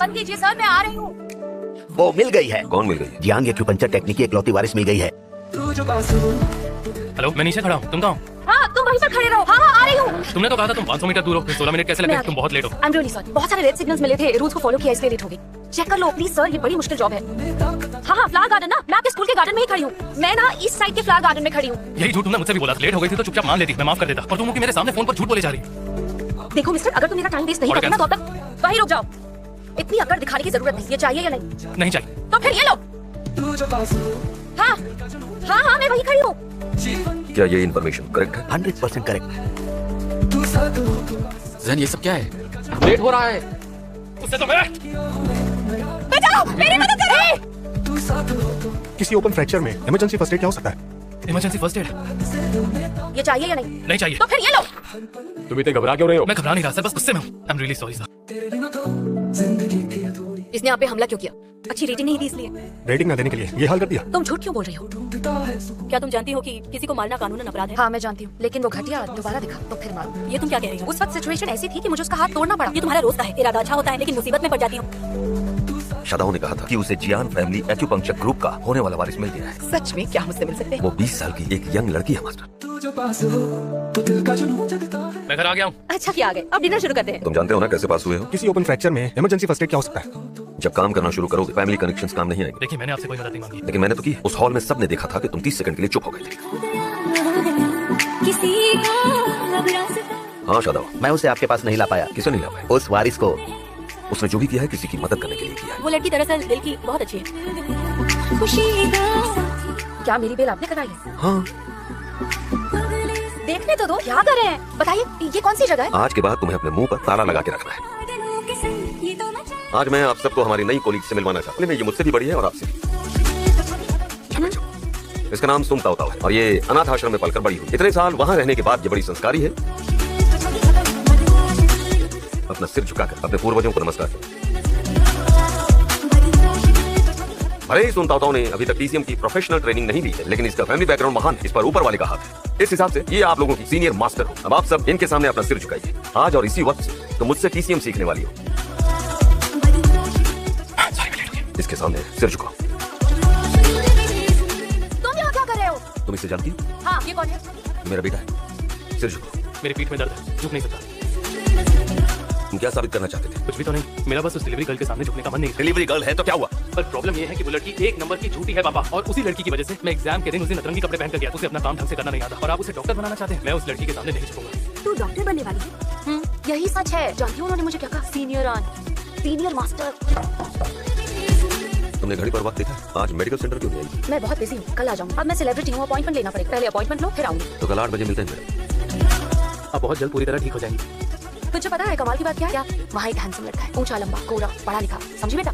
बंद कीजिए सर, मैं आ रही हूँ। वो मिल गई है। कौन मिल गई? जियांग एक्यूपंक्चर टेक्निक की इकलौती वारिस मिल गई है। हेलो, मैं नीचे खड़ा हूँ, तुम कहाँ हो? हाँ तुम वहीं पर खड़े रहो। हाँ आ रही हूँ। तुमने तो कहा था तुम 500 मीटर दूर हो, फिर 16 मिनट कैसे लगे? तुम बहुत लेट हो। आई एम रियली सॉरी, बहुत सारे रेड सिग्नल्स मिले थे, रूल्स को फॉलो किया इसलिए लेट हो गई। चेक कर लो प्लीज सर, ये बड़ी मुश्किल जॉब है। हाँ फ्लावर गार्डन ना, मैं आपके स्कूल के गार्डन में ही खड़ी हूँ। मैं ना इस साइड के फ्लावर गार्डन में खड़ी हूँ। यही झूठ तुमने मुझसे भी बोला था। लेट हो गई थी तो चुपचाप मान लेती, मैं माफ कर देता। और तुम मेरे सामने फोन पर झूठ बोले जा रही। देखो मिस्टर, अगर तुम मेरा टाइम वेस्ट नहीं करते ना तो अब तक वहीं रुक जाओ। इतनी अकड़ दिखाने की जरूरत नहीं। ये चाहिए या नहीं? नहीं चाहिए। तो फिर ये लो। हाँ हाँ हाँ मैं वहीं खड़ी हूँ। क्या ये इन्फॉर्मेशन करेक्ट है? 100% करेक्ट। जैन ये सब क्या है? लेट हो रहा है। उससे तो मैं बचाओ, मेरी मदद करो। किसी ओपन फ्रैक्चर में इमरजेंसी फर्स्ट एड क्या हो सकता है? इमरजेंसी फर्स्ट एड ये चाहिए या नहीं? नहीं चाहिए। तो फिर ये लो। तुम इतने घबरा क्यों रहे हो? मैं घबरा नहीं रहा सर, बस गुस्से में हूँ। I am really sorry sir. इसने आप पे हमला क्यों किया? अच्छी रेटिंग नहीं दी इसलिए? रेटिंग ना देने के लिए ये हाल कर दिया? तुम झूठ क्यों बोल रही हो? क्या तुम जानती हो कि किसी को मारना कानूनन अपराध है? हाँ मैं जानती हूँ, लेकिन वो घटिया दोबारा दिखा तो फिर मारो। ये तुम क्या कह रही हो? उस वक्त सिचुएशन ऐसी थी कि मुझे उसका हाथ तोड़ना पड़ा। ये तुम्हारा रोज का है। इरादा अच्छा होता है लेकिन मुसीबत में पड़ जाती हूँ। शादाओ ने कहा था कि उसे जियान फैमिली एक्यूपंक्चर ग्रुप का होने वाला वारिस मिल गया है। सच में? क्या मुझसे मिल सकते हैं? वो 20 साल की एक यंग लड़की है मास्टर। मैं घर आ गया हूँ। अच्छा किया आ गए, अब डिनर शुरू करते हैं। तुम जानते हो ना कैसे पास हुए हो? किसी ओपन फ्रैक्चर में इमरजेंसी फर्स्ट एड क्या हो सकता है? जब काम करना शुरू करोगे फैमिली कनेक्शंस काम नहीं आएंगे। देखिए मैंने आपसे कोई मदद नहीं मांगी, लेकिन मैंने तो की। उस हॉल में सबने देखा था कि तुम 30 सेकंड के लिए चुप हो गए थे। हाँ शादाओ, मैं उसे आपके पास नहीं ला पाया। किसे नहीं ला पाया? उस वारिस को। उसने जो भी किया है किसी की मदद करने के लिए किया है। वो लड़की दरअसल दिल की बहुत अच्छी है। क्या मेरी बेल आपने कराई है? हाँ। देखने तो दो, क्या कर रहे हैं? बताइए ये कौन सी जगह है? आज के बाद तुम्हें अपने मुंह पर ताला लगा के रखना है। आज मैं आप सबको हमारी नई कोलीग से मिलवाना चाहता हूँ। ये मुझसे भी बड़ी है और आपसे भी। इसका नाम सुम ताओ ताओ है और ये अनाथ आश्रम में पलकर बड़ी हुई। इतने साल वहाँ रहने के बाद ये बड़ी संस्कारी है। अपना सिर झुकाकर अपने पूर्वजों को नमस्कार करें। भले ही सुम ताओ ताओ ने अभी तक टीसीएम की प्रोफेशनल ट्रेनिंग नहीं ली है, लेकिन इसका फैमिली बैकग्राउंड महान है। इस पर ऊपर वाले का हाथ है। इस हिसाब से ये आप लोगों की सीनियर मास्टर हो। अब आप सब इनके सामने अपना सिर झुकाइए। आज और इसी वक्त से तुम मुझसे टीसीएम सीखने वाली हो। इसके सामने सिर झुकाओ। तुम यहाँ क्या कर रहे हो? तुम इसे जानती हो? हाँ ये कौन है? मेरा बेटा है। सिर झुकाओ। मेरी पीठ में दर्द है, झुक नहीं सकता। तुम क्या साबित करना चाहते थे? कुछ भी तो नहीं, मेरा बस उस डिलीवरी गर्ल के सामने झुकने का मन नहीं। डिलीवरी गर्ल है तो क्या हुआ? पर प्रॉब्लम ये है कि वो लड़की एक नंबर की झूठी है पापा, और उसी लड़की की वजह से मैं एग्जाम के दिन उसे नतरंगी कपड़े पहन कर गया। उसे अपना काम ढंग से करना नहीं आता और आप उसे डॉक्टर बनाना चाहते हैं। मैं उस लड़की के सामने नहीं झुकूंगा। तू डॉक्टर बनने वाली है? यही सच है। जानती हो उन्होंने मुझे क्या कहा? Senior master. तुमने घड़ी पर वक्त देखा? आज मेडिकल सेंटर क्यों नहीं आई? मैं बहुत बिजी हूँ, कल आ जाऊँ। अब मैं सेलिब्रिटी हूँ, अपॉइंटमेंट लेना पड़ेगा। पहले अपॉइंटमेंट लो फिर आऊंगी। तो कल 8 बजे मिलते हैं मेरे। आप बहुत जल्द पूरी तरह ठीक हो जाएंगी। तुझे पता है कमाल की बात क्या है? वहाँ एक हैंडसम लड़का है, ऊंचा लंबा गोरा पढ़ा लिखा। समझी बेटा?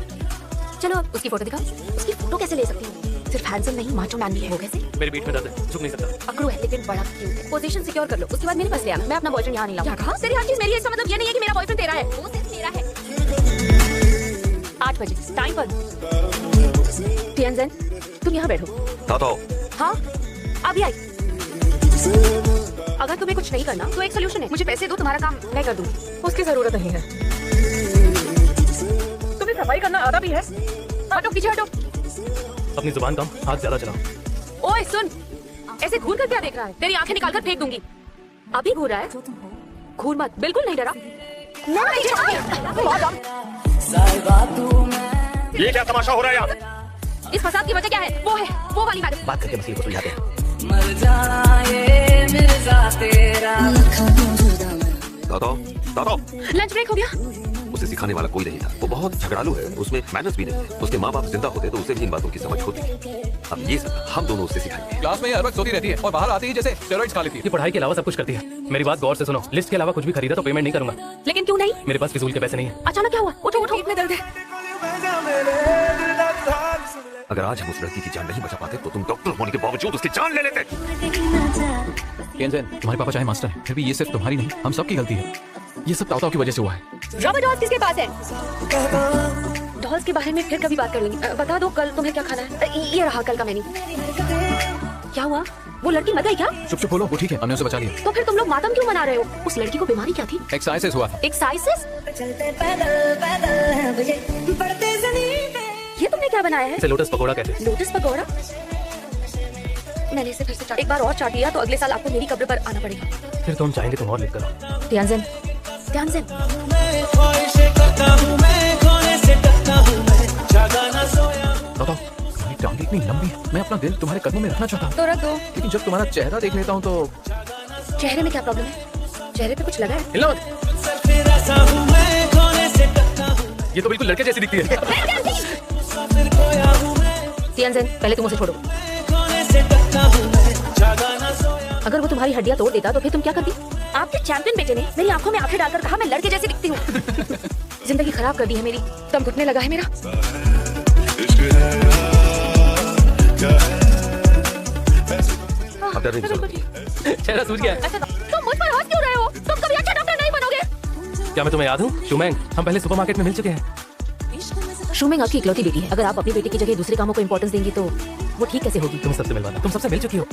चलो अब उसकी फोटो दिखा। उसकी फोटो कैसे ले सकती हूँ? सिर्फ हैंडसम नहीं, माचो मैन भी है। वो कैसे? मेरी पीठ में दर्द है, झुक नहीं सकता। अकड़ू है लेकिन बड़ा क्यूट है। पोजीशन सिक्योर कर लो, उसके बाद मेरे पास ले आना। मैं अपना बॉयफ्रेंड यहाँ नहीं लाऊंगा। क्या कहा? तेरी हर चीज मेरी है, इसका मतलब ये नहीं है कि मेरा बॉयफ्रेंड तेरा है। वो सिर्फ मेरा है। 8 बजे टाइम पर। टियनजेन तुम यहाँ बैठो। ताओ हाँ अभी आई। अगर तुम्हें कुछ नहीं करना तो एक सोल्यूशन है। मुझे पैसे दो, तुम्हारा काम मैं कर दूंगी। उसकी जरूरत नहीं है। तुम्हें सफाई करना आता भी है? हटो पीछे हटो। अपनी जुबान कम, हाथ ज्यादा चलाओ। ओए सुन, ऐसे घूर कर क्या देख रहा है? तेरी आंखें निकाल कर फेंक दूंगी। अभी घूर रहा है? घूर मत। बिल्कुल नहीं डरा। ये क्या तमाशा हो रहा है यार? इस फसाद की वजह क्या है? वो है वो वाली मैडम। बात करके मसले को सुलझाते हैं। ताओ लंच ब्रेक हो गया? उसे सिखाने वाला कोई नहीं था। वो बहुत झगड़ालू है, उसमें मैनर्स भी नहीं है। उसके माँ बाप जिंदा होते तो उसे भी इन बातों की समझ होती। अब ये सब हम दोनों उससे सिखाएंगे। क्लास में ये हर वक्त सोती रहती है और बाहर आती ही जैसे स्टेरॉइड्स खा लेती है। ये पढ़ाई के अलावा सब कुछ करती है। मेरी बात गौर से सुनो, लिस्ट के अलावा कुछ भी खरीदा तो पेमेंट नहीं करूंगा। लेकिन क्यों नहीं? मेरे पास फिजूल के पैसे नहीं है। अचानक क्या हुआ? उठो उठो, इतने दर्द है। अगर आज हम उस लड़की की जान नहीं बचा पाते तो तुम डॉक्टर होने के बावजूद उसकी जान ले लेते। केंजन, तुम्हारे पापा चाहे मास्टर हैं, फिर भी ये सिर्फ तुम्हारी नहीं, हम सबकी गलती है। ये सब ताओ ताओ की वजह से हुआ है। रबर डॉल्स किसके पास है? डॉल्स के बारे में फिर कभी बात कर लेंगे। बता दो कल तुम्हें क्या खाना है? ये रहा कल का मेन्यू। क्या हुआ? वो लड़की मर गई क्या? चुप चुप बोलो, वो ठीक है, हमने उसे बचा लिया। तो फिर तुम लोग मातम क्यों मना रहे हो? उस लड़की को बीमारी क्या थी? एक्साइसिस हुआ था। एक्साइसिस? बनाया है? इसे लोटस पकोड़ा कहते हैं। लोटस पकौड़ा? मैंने इसे फिर से चाटा। एक बार और चाट लिया तो अगले साल आपको मेरी कब्र पर आना पड़ेगा। फिर तो हम चाहेंगे तुम और लिख करो। ध्यानजन, ध्यानजन। बताओ, तुम्हारी टांग इतनी लंबी है, मैं अपना दिल तुम्हारे कदमों में रखना चाहता हूँ, तो रख दो। लेकिन जब तुम्हारा चेहरा देख लेता हूँ तो चेहरे में क्या प्रॉब्लम है? चेहरे पे कुछ लगा है? हिलना मत। ये तो बिल्कुल लड़के जैसी दिखती है। ध्यानजन, पहले तुम उसे छोड़ो। अगर वो तुम्हारी हड्डियां तोड़ देता तो फिर तुम क्या करती? आपके चैंपियन बेटे ने मेरी आंखों में आंखें डालकर कहा मैं लड़के जैसी दिखती हूँ। जिंदगी खराब कर दी है मेरी, दम घुटने लगा है मेरा। अब डरने की जरूरत नहीं। चेहरा सूझ गया है। अच्छा, तुम मुझ पर हंस क्यों रहे हो? तुम कभी अच्छा डॉक्टर नहीं बनोगे। क्या मैं तुम्हें याद हूँ? शुमैंग, हम पहले सुपरमार्केट में मिल चुके हैं। शुमिंग आपकी इकलौती बेटी है। अगर आप अपनी बेटी की जगह दूसरे कामों को इंपॉर्टेंस देंगी तो वो ठीक कैसे होगी? तुम सबसे मिलवाना, तुम सबसे मिल चुकी हो।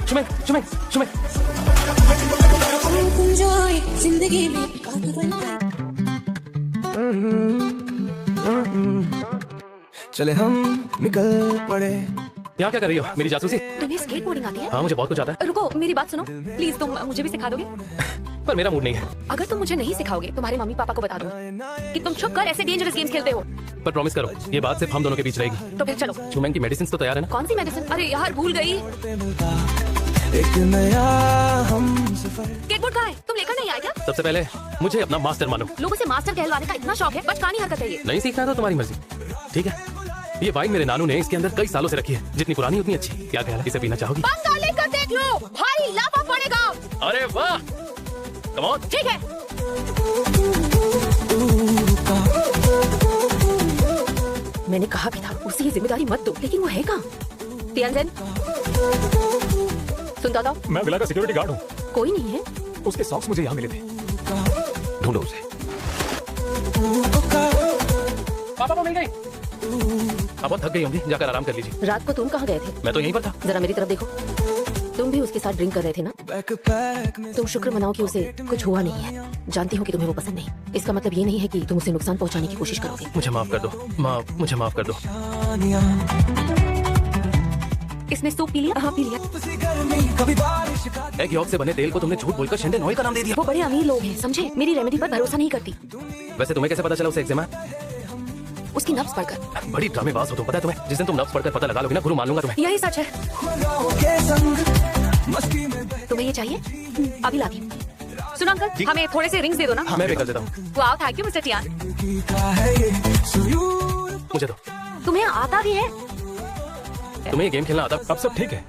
शुमैंग, शुमैंग, शुमैंग। जिंदगी में चले हम निकल पड़े। यहाँ क्या कर रही हो? मेरी जासूसी? तुम्हें स्केटबोर्डिंग आती है? हाँ, मुझे बहुत कुछ आता है, रुको, मेरी बात सुनो प्लीज। तुम मुझे भी सिखा दोगे? पर मेरा मूड नहीं है। अगर तुम मुझे नहीं सिखाओगे तुम्हारे मम्मी पापा को बता दो कि तुम छुप कर ऐसे डेंजरस गेम्स खेलते हो। पर प्रॉमिस करो, ये बात सिर्फ हम दोनों के बीच रहेगी। तो फिर चलो। शुमैंग की मेडिसिन तो तैयार है ना? कौन सी मेडिसिन? अरे यार भूल गई। एक नया हम सफर। स्केटबोर्ड कहाँ है? तुम लेकर नहीं आए क्या? सबसे पहले मुझे अपना मास्टर मानो। लोगों से मास्टर कहलवाने का इतना शौक है, बचकानी हरकत है ये। नहीं सीखना तो तुम्हारी मर्जी, ठीक है? ये वाइन मेरे नानू ने इसके अंदर कई सालों से रखी है, जितनी पुरानी उतनी अच्छी। क्या ख्याल है, इसे पीना चाहोगी? पंगा लेकर देख लो, भारी लाफा पड़ेगा। अरे वाह, कम ऑन। ठीक है। मैंने कहा भी था उसे ये जिम्मेदारी मत दो, लेकिन वो है कहाँ? तियानजन, सुनता था? मैं विला का सिक्योरिटी गार्ड हूँ। कोई नहीं है। उसके सॉक्स मुझे यहाँ मिले थे। ढूंढो उसे। पापा को मिल गई। आप बहुत थक गई होंगी, जाकर आराम कर लीजिए। रात को तुम कहाँ गए थे? मैं तो यहीं पर था। जरा मेरी तरफ देखो। तुम भी उसके साथ ड्रिंक कर रहे थे ना? तुम शुक्र मनाओ कि उसे कुछ हुआ नहीं है। जानती हूँ कि तुम्हें वो पसंद नहीं। इसका मतलब ये नहीं है कि तुम उसे नुकसान पहुँचाने की कोशिश करोगे। मुझे माफ कर दो, मुझे माफ कर दो। इसने सूप पी लिया? हाँ पी लिया। एग यॉर्क से बने तेल को तुमने झूठ बोलकर शेंडे नॉय का नाम दे दिया। वो बड़े अमीर लोग हैं, समझे? मेरी रेमेडी पर भरोसा नहीं करती। वैसे तुम्हें कैसे पता चला उसे एक्जिमा? उसकी नब्ज पढ़कर। बड़ी ड्रामेबाज हो तुम, पता है तुम्हें? जिस दिन तुम नब्ज पढ़कर पता लगा लोगे ना, गुरु मान लूंगा तुम्हें। यही सच है। तुम्हें ये चाहिए? अभी लाती हूँ। सुनो अंकल, हमें थोड़े से रिंग्स दे दो ना। मैं भी कर देता हूँ। वाह, थैंक यू मिस्टर टियान। मुझे दो। तुम्हें आता भी है? तुम्हें ये गेम खेलना आता? अब सब ठीक है।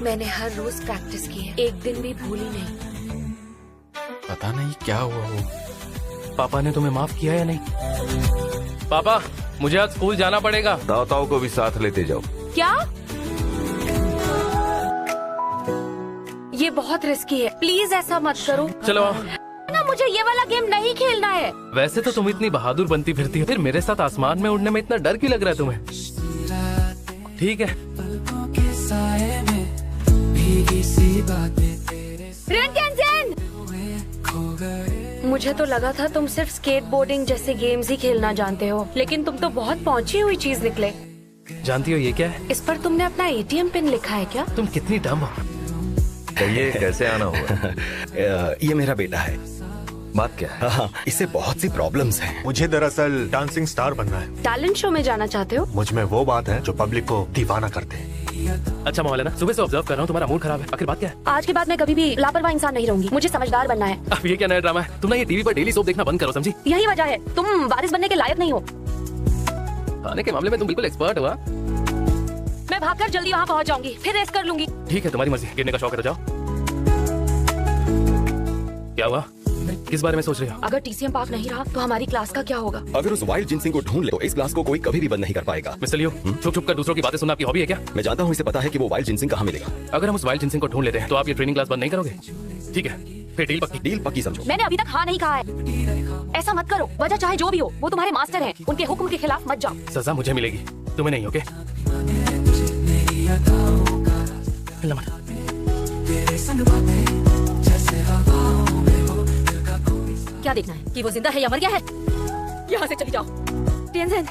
मैंने हर रोज प्रैक्टिस की है, एक दिन भी भूली नहीं। पता नहीं क्या हुआ वो। पापा ने तुम्हें माफ किया या नहीं? पापा, मुझे आज स्कूल जाना पड़ेगा। ताऊ को भी साथ लेते जाओ। क्या? ये बहुत रिस्की है, प्लीज ऐसा मत करो चलो ना। मुझे ये वाला गेम नहीं खेलना है। वैसे तो तुम इतनी बहादुर बनती फिरती हो, फिर मेरे साथ आसमान में उड़ने में इतना डर क्यों लग रहा है तुम्हें? ठीक है। मुझे तो लगा था तुम सिर्फ स्केटबोर्डिंग जैसे गेम्स ही खेलना जानते हो, लेकिन तुम तो बहुत पहुंची हुई चीज निकले। जानती हो ये क्या है? इस पर तुमने अपना एटीएम पिन लिखा है क्या? तुम कितनी डम हो। ये कैसे आना हुआ? ये मेरा बेटा है। बात क्या है? हाँ, इससे बहुत सी प्रॉब्लम्स हैं। मुझे दरअसल डांसिंग स्टार बनना है। टैलेंट शो में जाना चाहते हो? मुझ में वो बात है जो पब्लिक को दीवाना करते हैं। अच्छा मौलाना, सुबह से ऑब्जर्व कर रहा हूँ, तुम्हारा मूड खराब है। आखिर बात क्या है? आज के बाद मैं कभी भी लापरवाह इंसान नहीं रहूंगी। मुझे समझदार बनना है। अब ये क्या नया ड्रामा है? तुम ना ये टीवी पर डेली सोप देखना बंद करो, समझी? यही वजह है, तुम वारिस बनने के लायक नहीं हो। खाने के मामले में तुम बिल्कुल एक्सपर्ट हो। मैं भागकर जल्दी वहाँ पहुँच जाऊंगी, फिर रेस्ट कर लूंगी। ठीक है, तुम्हारी मर्जी। गिरने का शौक है तो जाओ। क्या हुआ? किस बारे में सोच रहे हो? अगर टीसीएम पार्क नहीं रहा तो हमारी क्लास का क्या होगा? अगर उस वाइल्ड जिनसिंग को ढूंढ ले तो इस क्लास को कोई कभी भी बंद नहीं कर पाएगा। मिस्टर लियो, छुप छुप कर दूसरों की बातें सुनना आपकी हॉबी है क्या? मैं जानता हूँ, इसे पता है कि वो वाइल्ड जिनसिंग कहाँ मिलेगा। अगर हम उस वाइल्ड जिनसिंग को ढूंढ लेते हैं तो आप ये ट्रेनिंग क्लास बंद नहीं करोगे? ठीक है, फिर डील पक्की। डील पक्की समझो। मैंने अभी तक हाँ नहीं कहा है। ऐसा मत करो, वजह चाहे जो भी हो, वो तुम्हारे मास्टर हैं, उनके हुक्म के खिलाफ मत जाओ। सजा मुझे मिलेगी, तुम्हें नहीं। ओके? हिलना मत। क्या देखना है कि वो जिंदा है या मर गया है? यहाँ से चली जाओ। टिएनसेन,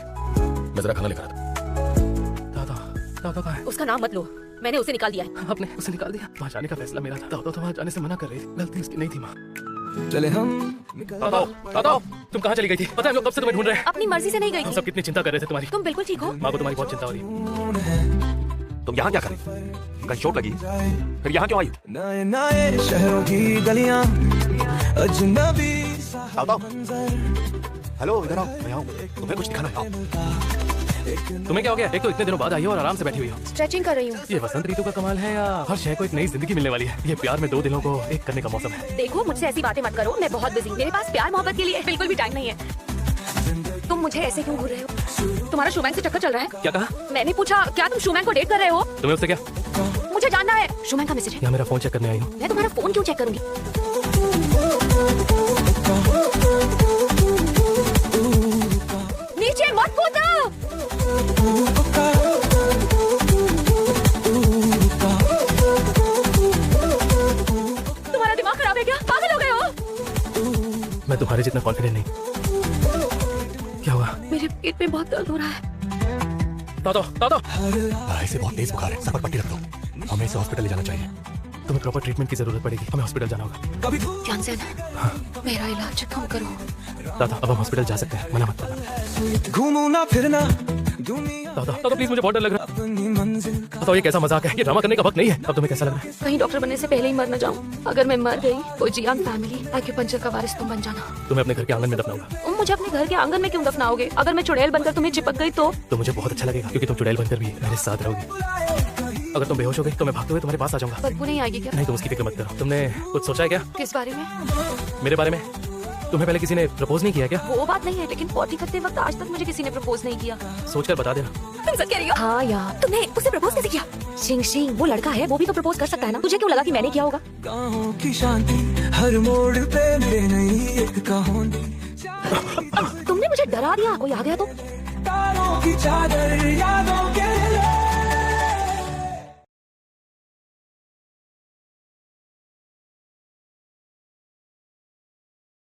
मैं जरा खाना लेकर आता दादा दादा कहाँ है? उसका नाम मत लो, मैंने उसे निकाल दिया है। आपने उसे निकाल दिया? वहाँ जाने का फैसला मेरा था। दादा तो वहाँ जाने से मना कर रही थी, गलती उसकी नहीं थी माँ। चले हम निकल दादा दादा तुम कहाँ चली गई थी? पता है हम लोग कब से तुम्हें ढूंढ रहे हैं। अपनी मर्जी से नहीं गई हम थी। सब कितनी चिंता कर रहे थे तुम्हारी। तुम बिल्कुल ठीक हो? माँ को तुम्हारी बहुत चिंता हो रही है। तुम यहाँ क्या कर रही? कहीं चोट लगी? फिर यहाँ क्यों आई? नए नए शहरों की गलियां अजनबी ताऊ हेलो, इधर आओ, मैं आऊँ, तुम्हें कुछ दिखाना है। आओ। तुम्हें क्या हो गया? एक तो इतने दिनों बाद आई हो और आराम से बैठी हुई हो। स्ट्रेचिंग कर रही हूँ। ये वसंत ऋतु का कमाल है या हर शय को एक नई जिंदगी मिलने वाली है? ये प्यार में दो दिलों को एक करने का मौसम है। देखो मुझसे ऐसी बातें मत करो, मैं बहुत बिजी हूँ। मेरे पास प्यार मोहब्बत के लिए बिल्कुल भी टाइम नहीं है। तुम मुझे ऐसे क्यों घूर रहे हो? तुम्हारा शूमैन से चक्कर चल रहा है? क्या कहा? मैंने पूछा क्या तुम शूमैन को डेट कर रहे हो? तुम्हें उससे क्या? मुझे जानना है। शूमैन का मैसेज है। यहाँ मेरा फोन चेक करने आई हूँ। मैं तुम्हारा फोन क्यों चेक करूंगी? नीचे मत कूदो। तुम्हारा दिमाग खराब है क्या? पागल हो गए हो? मैं तुम्हारे जितना कॉन्फिडेंट नहीं। क्या हुआ? मेरे पेट में बहुत दर्द हो रहा है। दादा दादा भाई से बहुत तेज बुखार है, सर पर पट्टी रख दो, हमें इसे हॉस्पिटल ले जाना चाहिए। तुम्हें प्रॉपर ट्रीटमेंट की जरूरत पड़ेगी, हमें हॉस्पिटल जाना होगा। टिएनसेन, मेरा इलाज तुम करो। दादा अब हम हॉस्पिटल जा सकते हैं, मना मत करना। घूमू ना फिरना दुनिया दादा दादा प्लीज, मुझे बहुत डर लग रहा है। अपनी मंजिल बताओ ये कैसा मजाक है? ये ड्रामा करने का वक्त नहीं है। अब तुम्हें कैसा लग रहा है? कहीं डॉक्टर बनने से पहले ही मर न जाऊं। अगर मैं मर गई तो जियान फैमिली एक्यूपंक्चर का वारिस तुम बन जाना। तुम्हें अपने घर के आंगन में दफनाऊंगा। तुम मुझे अपने घर के आंगन में क्यों दफनाओगे? अगर मैं चुड़ैल बनकर तुम्हें चिपक गई तो मुझे बहुत अच्छा लगेगा क्योंकि तुम चुड़ैल बनकर भी मेरे साथ रहोगी। अगर तुम बेहोश हो गई तो मैं भागते हुए तुम्हारे पास आ जाऊंगा। बदबू नहीं आएगी क्या? नहीं, तुम उसकी फिक्र मत करो। तुमने कुछ सोचा है क्या किस बारे में? मेरे बारे में? तुम्हें पहले किसी ने प्रपोज नहीं किया क्या? वो बात नहीं है, लेकिन पॉटी करते वक्त आज तक मुझे किसी ने प्रपोज नहीं किया। सोचकर बता देना। तुम सच कह रही हो? हाँ यार, तुमने उसे प्रपोज कैसे किया? शिंग शिंग, वो लड़का है, वो भी तो प्रपोज कर सकता है ना। तुझे क्यों लगा कि मैंने किया होगा? गाहों की शांति हर मोड़ पे मेरे नई एक कहानी। तुमने मुझे डरा दिया। कोई आ गया तो? तारों की चादर याद